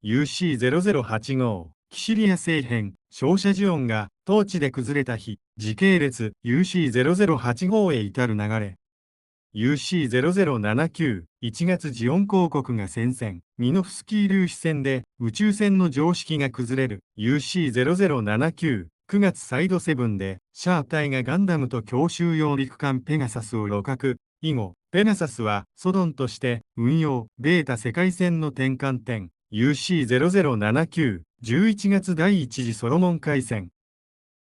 UC0085 キシリア政変照射ジオンが統治で崩れた日、時系列 UC0085 へ至る流れ。UC0079 1月ジオン公国が戦線、ミノフスキー粒子線で宇宙船の常識が崩れる。UC0079 9月サイド7でシャープ隊がガンダムと強襲揚陸艦ペガサスを鹵獲。以後、ペガサスはソドンとして運用、ベータ世界線の転換点。UC0079 11月第一次ソロモン海戦。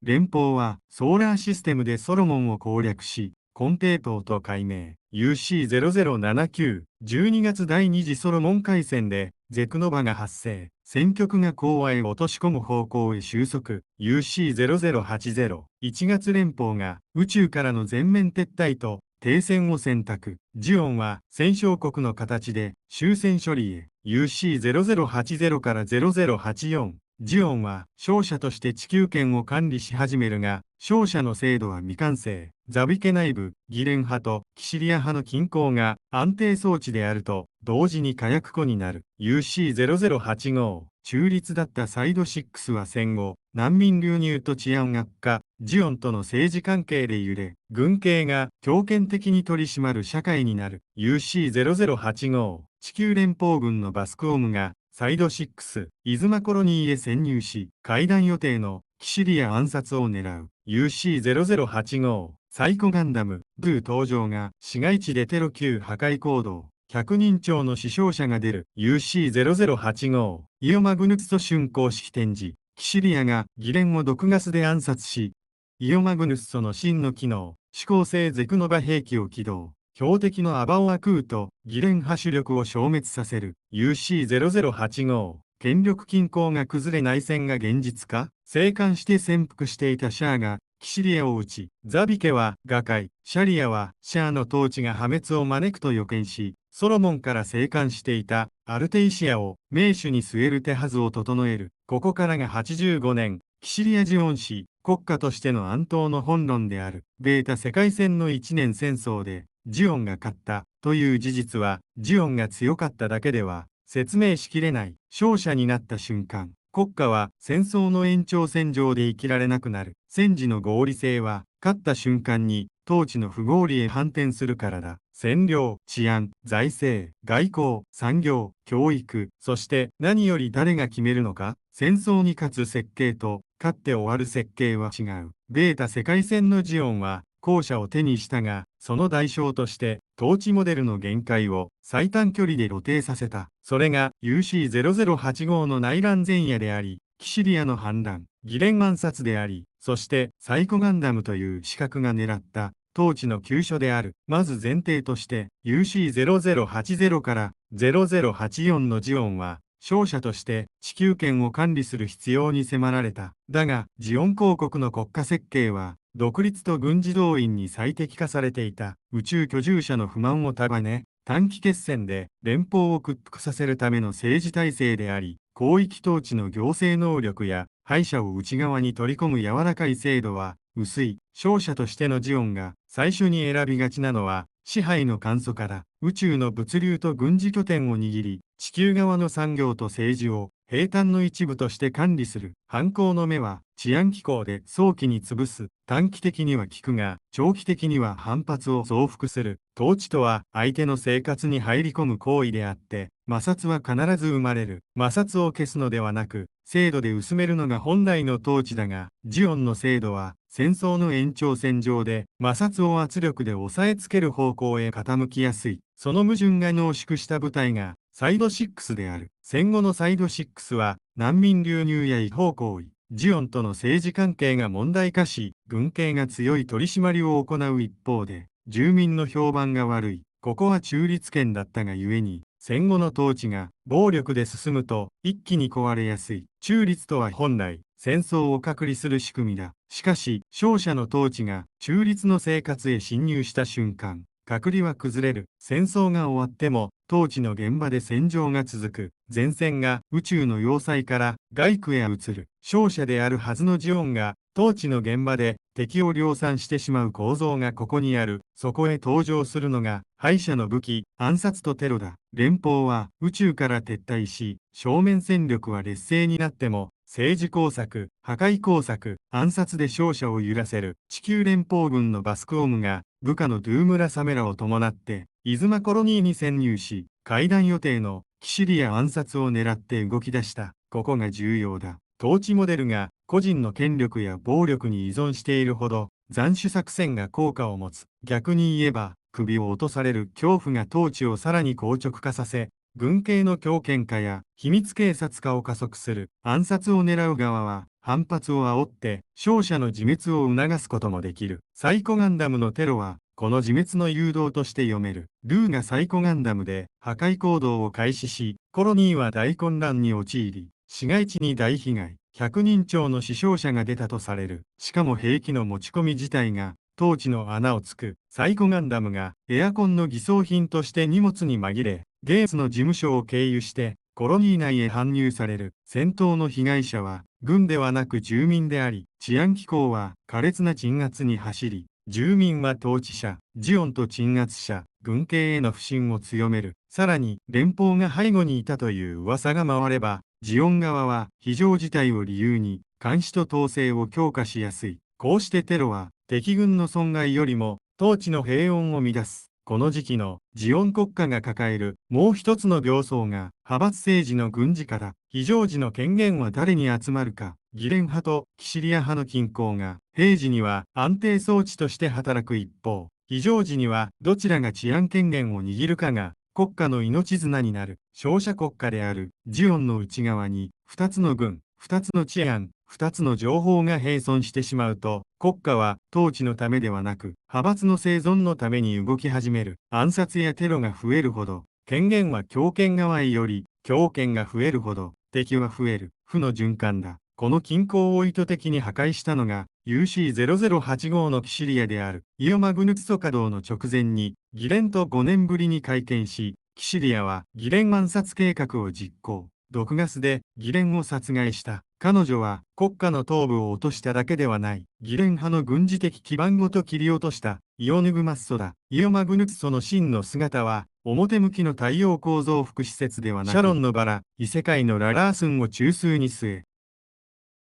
連邦はソーラーシステムでソロモンを攻略し、コンペイ島と改名。UC0079 12月第二次ソロモン海戦でゼクノバが発生。戦局が講和へ落とし込む方向へ収束。UC0080 1月連邦が宇宙からの全面撤退と停戦を選択。ジオンは戦勝国の形で終戦処理へ。UC0080 から0084。ジオンは勝者として地球圏を管理し始めるが、勝者の制度は未完成。ザビ家内部、ギレン派とキシリア派の均衡が安定装置であると同時に火薬庫になる。UC0085 中立だったサイド6は戦後、難民流入と治安悪化、ジオンとの政治関係で揺れ、軍警が強権的に取り締まる社会になる。UC0085 地球連邦軍のバスクオムがサイド6、イズマコロニーへ潜入し、会談予定のキシリア暗殺を狙う。UC0085 サイコガンダム、ブー登場が市街地でテロ級破壊行動。100人超の死傷者が出る。UC0085 イオマグヌスト竣公式展示。キシリアがギレンを毒ガスで暗殺し、イオマグヌストの真の機能、指向性ゼクノバ兵器を起動。標的のアバオアクーとギレン派主力を消滅させる。UC0085 権力均衡が崩れ内戦が現実化。生還して潜伏していたシャアがキシリアを撃ち、ザビ家は瓦解、シャリアはシャアの統治が破滅を招くと予見し、ソロモンから生還していたアルテイシアを名手に据える手はずを整える。ここからが85年、キシリアジオン氏、国家としての安闘の本論である。ベータ世界戦の1年戦争で、ジオンが勝ったという事実は、ジオンが強かっただけでは説明しきれない。勝者になった瞬間、国家は戦争の延長線上で生きられなくなる。戦時の合理性は、勝った瞬間に統治の不合理へ反転するからだ。占領、治安、財政、外交、産業、教育、そして何より誰が決めるのか。戦争に勝つ設計と勝って終わる設計は違う。ベータ世界戦のジオンは後者を手にしたが、その代償として統治モデルの限界を最短距離で露呈させた。それが UC0085 の内乱前夜であり、キシリアの反乱、ギレン暗殺であり、そしてサイコガンダムという資格が狙った統治の急所である。まず前提として UC0080 から0084のジオンは勝者として地球圏を管理する必要に迫られた。だが、ジオン公国の国家設計は独立と軍事動員に最適化されていた。宇宙居住者の不満を束ね、短期決戦で連邦を屈服させるための政治体制であり、広域統治の行政能力や敗者を内側に取り込む柔らかい制度は薄い。勝者としてのジオンが最初に選びがちなのは支配の簡素化だ。宇宙の物流と軍事拠点を握り、地球側の産業と政治を兵站の一部として管理する。犯行の目は治安機構で早期に潰す。短期的には効くが、長期的には反発を増幅する。統治とは相手の生活に入り込む行為であって、摩擦は必ず生まれる。摩擦を消すのではなく、制度で薄めるのが本来の統治だが、ジオンの制度は戦争の延長線上で摩擦を圧力で抑えつける方向へ傾きやすい。その矛盾が濃縮した部隊がサイド6である。戦後のサイド6は難民流入や違法行為、ジオンとの政治関係が問題化し、軍警が強い取り締まりを行う一方で、住民の評判が悪い。ここは中立圏だったがゆえに、戦後の統治が暴力で進むと一気に壊れやすい。中立とは本来、戦争を隔離する仕組みだ。しかし、勝者の統治が中立の生活へ侵入した瞬間、隔離は崩れる。戦争が終わっても、統治の現場で戦場が続く。前線が宇宙の要塞から外区へ移る。勝者であるはずのジオンが統治の現場で敵を量産してしまう構造がここにある。そこへ登場するのが敗者の武器、暗殺とテロだ。連邦は宇宙から撤退し、正面戦力は劣勢になっても、政治工作、破壊工作、暗殺で勝者を揺らせる。地球連邦軍のバスクオムが部下のドゥームラ・サメラを伴って、イズマコロニーに潜入し、会談予定のキシリア暗殺を狙って動き出した。ここが重要だ。統治モデルが個人の権力や暴力に依存しているほど斬首作戦が効果を持つ。逆に言えば首を落とされる恐怖が統治をさらに硬直化させ、軍系の強権化や秘密警察化を加速する。暗殺を狙う側は反発を煽って勝者の自滅を促すこともできる。サイコガンダムのテロはこの自滅の誘導として読める。ルーがサイコガンダムで破壊行動を開始し、コロニーは大混乱に陥り、市街地に大被害、100人超の死傷者が出たとされる。しかも兵器の持ち込み自体が、統治の穴をつく。サイコガンダムがエアコンの偽装品として荷物に紛れ、ゲーツの事務所を経由して、コロニー内へ搬入される。戦闘の被害者は、軍ではなく住民であり、治安機構は苛烈な鎮圧に走り、住民は統治者、ジオンと鎮圧者、軍系への不信を強める。さらに、連邦が背後にいたという噂が回れば、ジオン側は非常事態を理由に監視と統制を強化しやすい。こうしてテロは敵軍の損害よりも統治の平穏を乱す。この時期のジオン国家が抱えるもう一つの病巣が派閥政治の軍事から。非常時の権限は誰に集まるか。ギレン派とキシリア派の均衡が平時には安定装置として働く一方、非常時にはどちらが治安権限を握るかが国家の命綱になる。勝者国家であるジオンの内側に2つの軍、2つの治安、2つの情報が並存してしまうと、国家は統治のためではなく派閥の生存のために動き始める。暗殺やテロが増えるほど権限は強権側へより、強権が増えるほど敵は増える。負の循環だ。この均衡を意図的に破壊したのが UC0085 のキシリアである。イオマグヌクソ稼働の直前にギレンと5年ぶりに会見し、キシリアはギレン暗殺計画を実行。毒ガスでギレンを殺害した。彼女は国家の頭部を落としただけではない。ギレン派の軍事的基盤ごと切り落としたイオヌグマッソだ。イオマグヌクソの真の姿は表向きの太陽構造副施設ではなく、シャロンのバラ、異世界のララースンを中枢に据え、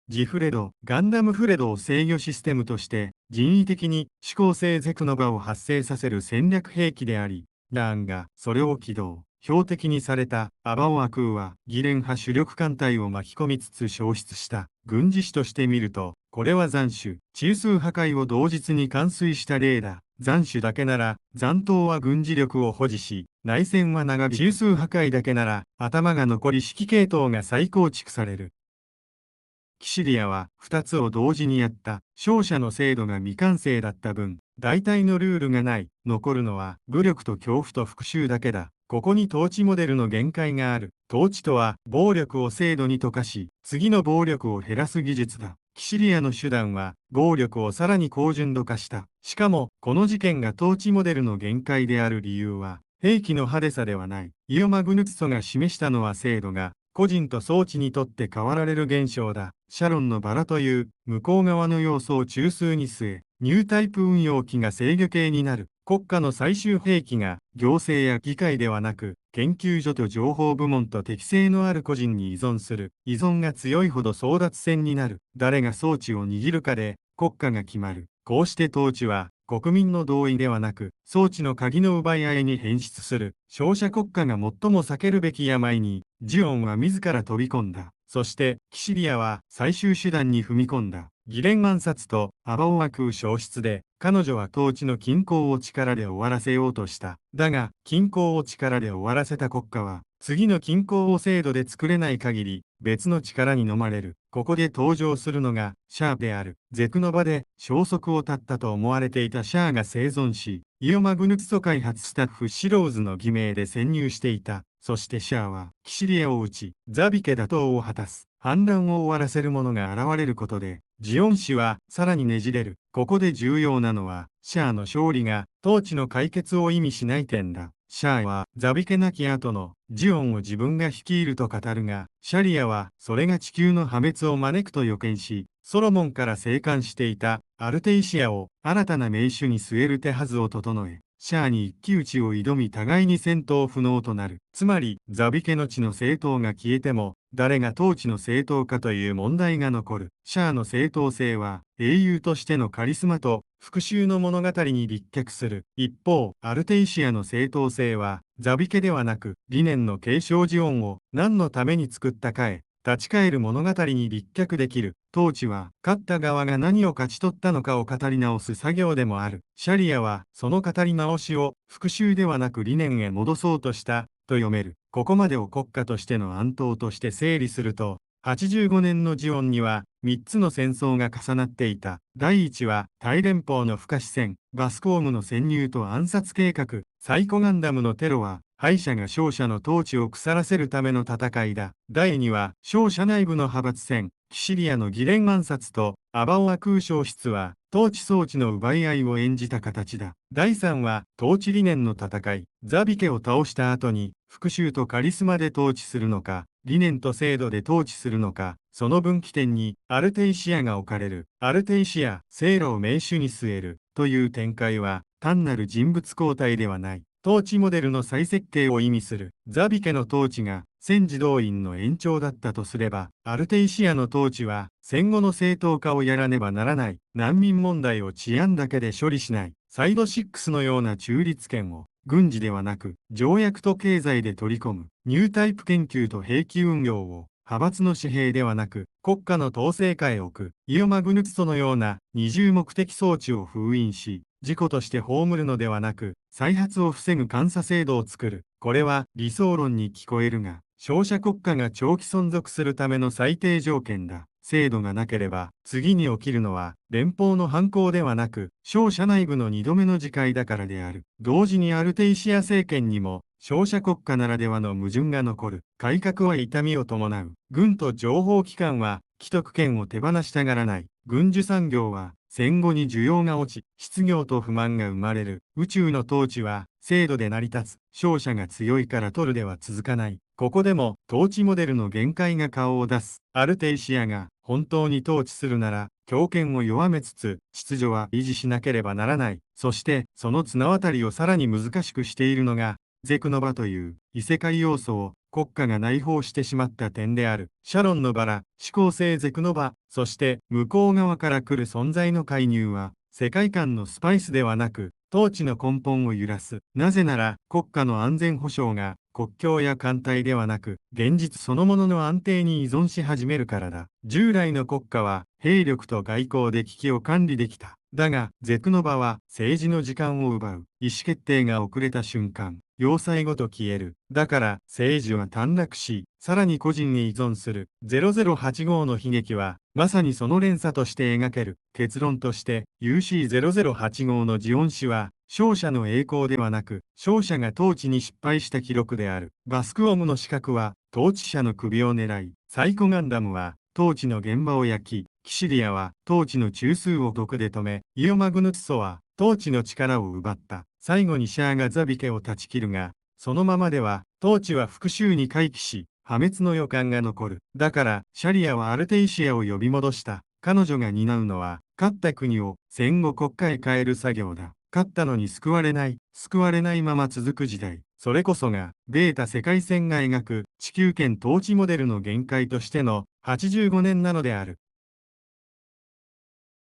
ジフレド、ガンダムフレドを制御システムとして人為的に指向性ゼクノバを発生させる戦略兵器であり、ラーンがそれを起動。標的にされたアバオアクーはギレン派主力艦隊を巻き込みつつ消失した。軍事史として見ると、これは斬首、中枢破壊を同日に完遂した例だ。斬首だけなら、残党は軍事力を保持し、内戦は長引く。中枢破壊だけなら、頭が残り指揮系統が再構築される。キシリアは2つを同時にやった。勝者の制度が未完成だった分、大体のルールがない。残るのは武力と恐怖と復讐だけだ。ここに統治モデルの限界がある。統治とは暴力を制度に溶かし、次の暴力を減らす技術だ。キシリアの手段は暴力をさらに高純度化した。しかも、この事件が統治モデルの限界である理由は、兵器の派手さではない。イオマグヌクソが示したのは制度が、個人と装置にとって変わられる現象だ。シャロンのバラという向こう側の要素を中枢に据え、ニュータイプ運用機が制御系になる。国家の最終兵器が行政や議会ではなく、研究所と情報部門と適性のある個人に依存する。依存が強いほど争奪戦になる。誰が装置を握るかで国家が決まる。こうして統治は国民の同意ではなく、装置の鍵の奪い合いに変質する。勝者国家が最も避けるべき病に、ジオンは自ら飛び込んだ。そして、キシリアは最終手段に踏み込んだ。ギレン暗殺とアバオアクー消失で、彼女は統治の均衡を力で終わらせようとした。だが、均衡を力で終わらせた国家は、次の均衡を制度で作れない限り、別の力に飲まれる。ここで登場するのが、シャアである。ゼクノバで消息を絶ったと思われていたシャアが生存し、イオマグヌクソ開発スタッフシローズの偽名で潜入していた。そしてシャアは、キシリアを撃ち、ザビケ打倒を果たす。反乱を終わらせる者が現れることで、ジオン氏はさらにねじれる。ここで重要なのは、シャアの勝利が統治の解決を意味しない点だ。シャアはザビケなき後のジオンを自分が率いると語るが、シャリアはそれが地球の破滅を招くと予見し、ソロモンから生還していたアルテイシアを新たな名手に据える手はずを整え、シャアに一騎打ちを挑み互いに戦闘不能となる。つまり、ザビ家の地の政党が消えても、誰が統治の政党かという問題が残る。シャアの正当性は、英雄としてのカリスマと復讐の物語に立脚する。一方、アルテイシアの正当性は、ザビ家ではなく、理念の継承ジオンを何のために作ったかへ、立ち返る物語に立脚できる。統治は、勝った側が何を勝ち取ったのかを語り直す作業でもある。シャリアは、その語り直しを、復讐ではなく理念へ戻そうとした、と読める。ここまでを国家としての暗闘として整理すると、85年のジオンには、3つの戦争が重なっていた。第1は、タイ連邦の不可視戦、バスコームの潜入と暗殺計画、サイコガンダムのテロは、敗者が勝者の統治を腐らせるための戦いだ。第2は、勝者内部の派閥戦、キシリアの議連暗殺と、アバオア空消失は、統治装置の奪い合いを演じた形だ。第3は、統治理念の戦い、ザビ家を倒した後に、復讐とカリスマで統治するのか、理念と制度で統治するのか、その分岐点にアルテイシアが置かれる。アルテイシア、聖路を名手に据えるという展開は、単なる人物交代ではない。統治モデルの再設計を意味する。ザビ家の統治が戦時動員の延長だったとすれば、アルテイシアの統治は戦後の正当化をやらねばならない。難民問題を治安だけで処理しない。サイド6のような中立権を軍事ではなく条約と経済で取り込む。ニュータイプ研究と兵器運用を派閥の紙幣ではなく国家の統制下へ置く。イオマグヌツトのような二重目的装置を封印し、事故として葬るのではなく、再発を防ぐ監査制度を作る。これは理想論に聞こえるが、勝者国家が長期存続するための最低条件だ。制度がなければ、次に起きるのは、連邦の反抗ではなく、勝者内部の2度目の自戒だからである。同時にアルテイシア政権にも、勝者国家ならではの矛盾が残る。改革は痛みを伴う。軍と情報機関は、既得権を手放したがらない。軍需産業は、戦後に需要が落ち、失業と不満が生まれる。宇宙の統治は、制度で成り立つ。勝者が強いから取るでは続かない。ここでも、統治モデルの限界が顔を出す。アルテイシアが、本当に統治するなら、強権を弱めつつ、秩序は維持しなければならない。そして、その綱渡りをさらに難しくしているのが、ゼクノバという異世界要素を国家が内包してしまった点である。シャロンのバラ、思考性ゼクノバ、そして向こう側から来る存在の介入は、世界観のスパイスではなく、統治の根本を揺らす。なぜなら、国家の安全保障が国境や艦隊ではなく、現実そのものの安定に依存し始めるからだ。従来の国家は、兵力と外交で危機を管理できた。だが、ゼクノバは政治の時間を奪う。意思決定が遅れた瞬間、要塞ごと消える。だから、政治は短絡し、さらに個人に依存する。0085の悲劇は、まさにその連鎖として描ける。結論として、UC0085のジオン氏は、勝者の栄光ではなく、勝者が統治に失敗した記録である。バスクオムの資格は、統治者の首を狙い、サイコガンダムは、統治の現場を焼き、キシリアは統治の中枢を毒で止め、イオマグヌツソは統治の力を奪った。最後にシャアがザビ家を断ち切るが、そのままでは統治は復讐に回帰し、破滅の予感が残る。だから、シャリアはアルテイシアを呼び戻した。彼女が担うのは、勝った国を戦後国家へ変える作業だ。勝ったのに救われないまま続く時代。それこそが、ベータ世界線が描く地球圏統治モデルの限界としての85年なのである。